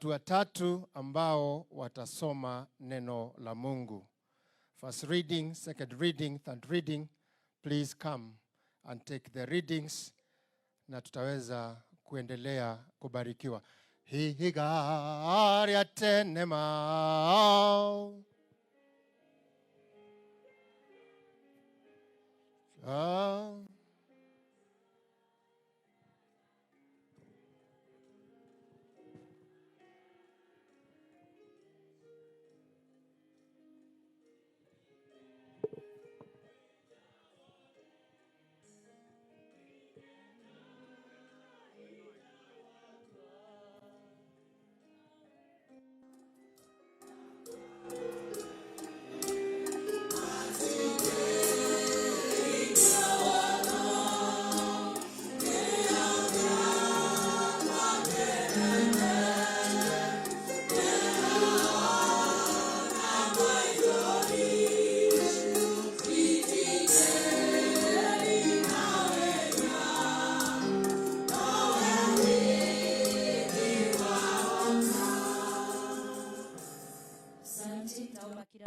watu watatu ambao watasoma neno la Mungu. First reading, second reading, third reading. Please come and take the readings na tutaweza kuendelea kubarikiwa. Higaria tenema.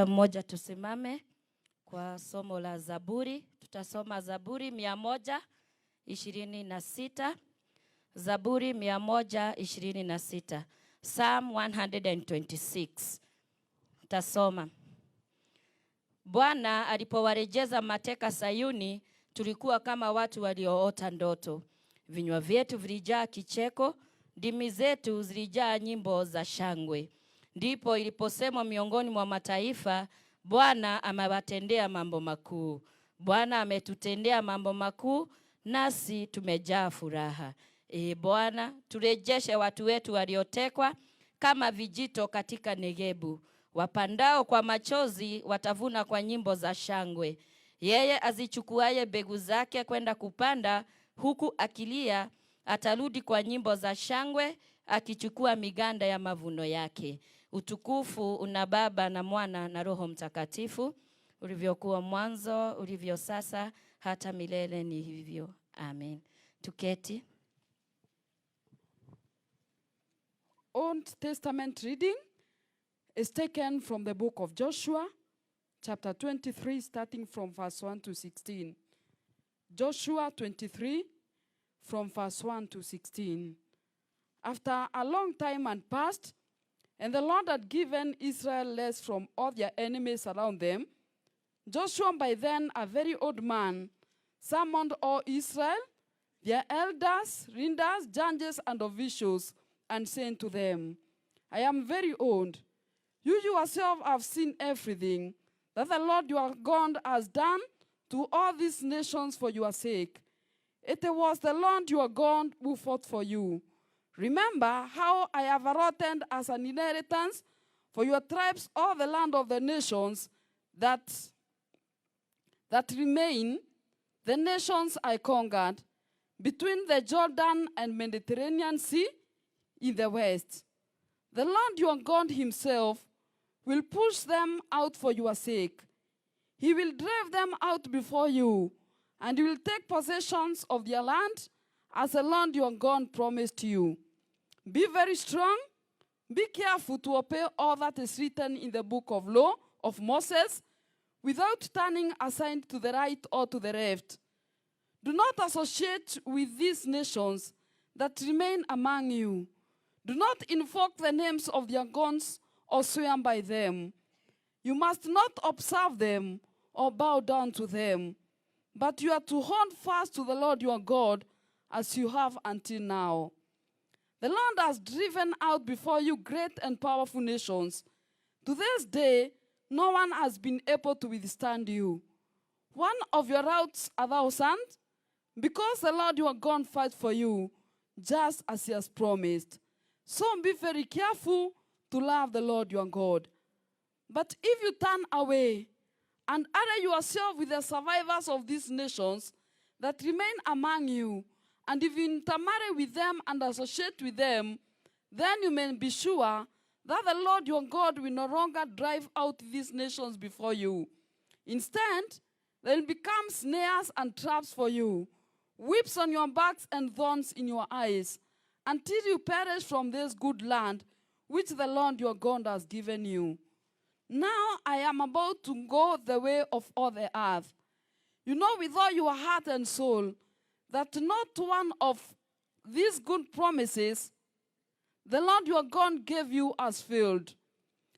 Mmoja tusimame kwa somo la Zaburi. Tutasoma Zaburi 126. Zaburi 126. Psalm 126. Tutasoma. Bwana alipowarejeza mateka Sayuni, tulikuwa kama watu walioota ndoto. Vinywa vyetu vilijaa kicheko, ndimi zetu zilijaa nyimbo za shangwe. Ndipo iliposemwa miongoni mwa mataifa, Bwana amewatendea mambo makuu. Bwana ametutendea mambo makuu, nasi tumejaa furaha. Bwana, turejeshe watu wetu waliotekwa kama vijito katika Negebu. Wapandao kwa machozi watavuna kwa nyimbo za shangwe. Yeye azichukuaye mbegu zake kwenda kupanda, huku akilia, atarudi kwa nyimbo za shangwe, akichukua miganda ya mavuno yake. Utukufu una Baba na Mwana na Roho Mtakatifu, ulivyokuwa mwanzo, ulivyo sasa, hata milele ni hivyo. Amen. Tuketi. Old Testament reading is taken from the book of Joshua, chapter 23, starting from verse 1 to 16. Joshua 23, from verse 1 to 16. After a long time had passed, and the Lord had given Israel rest from all their enemies around them, Joshua, by then a very old man, summoned all Israel, their elders, leaders, judges, and officials, and said to them, I am very old. You yourself have seen everything that the Lord your God has done to all these nations for your sake. It was the Lord your God who fought for you. Remember how I have allotted as an inheritance for your tribes all the land of the nations that remain, the nations I conquered, between the Jordan and Mediterranean Sea in the west. The Lord your God himself will push them out for your sake. He will drive them out before you, and you will take possession of their land as the Lord your God promised you. Be very strong. Be careful to obey all that is written in the book of law of Moses, without turning aside to the right or to the left. Do not associate with these nations that remain among you. Do not invoke the names of their gods or swear by them. You must not observe them or bow down to them, but you are to hold fast to the Lord your God as you have until now. The Lord has driven out before you great and powerful nations. To this day, no one has been able to withstand you. One of your routes 1,000, because the Lord your God fights for you, just as he has promised. So be very careful to love the Lord your God. But if you turn away and ally yourself with the survivors of these nations that remain among you, and if you intermarry with them and associate with them, then you may be sure that the Lord your God will no longer drive out these nations before you. Instead, they will become snares and traps for you, whips on your backs and thorns in your eyes, until you perish from this good land which the Lord your God has given you. Now I am about to go the way of all the earth. You know with all your heart and soul that not one of these good promises the Lord your God gave you has failed.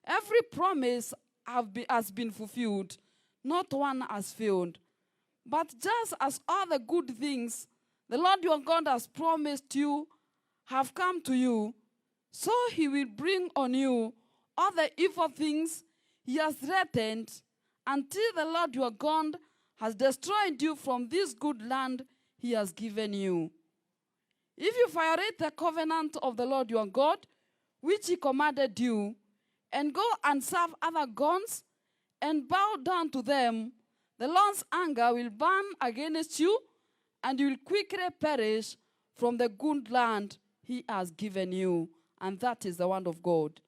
Every promise has been fulfilled. Not one has failed. But just as all the good things the Lord your God has promised you have come to you, so he will bring on you all the evil things he has threatened until the Lord your God has destroyed you from this good land he has given you. If you violate the covenant of the Lord your God, which he commanded you, and go and serve other gods and bow down to them, the Lord's anger will burn against you, and you will quickly perish from the good land he has given you. And that is the word of God.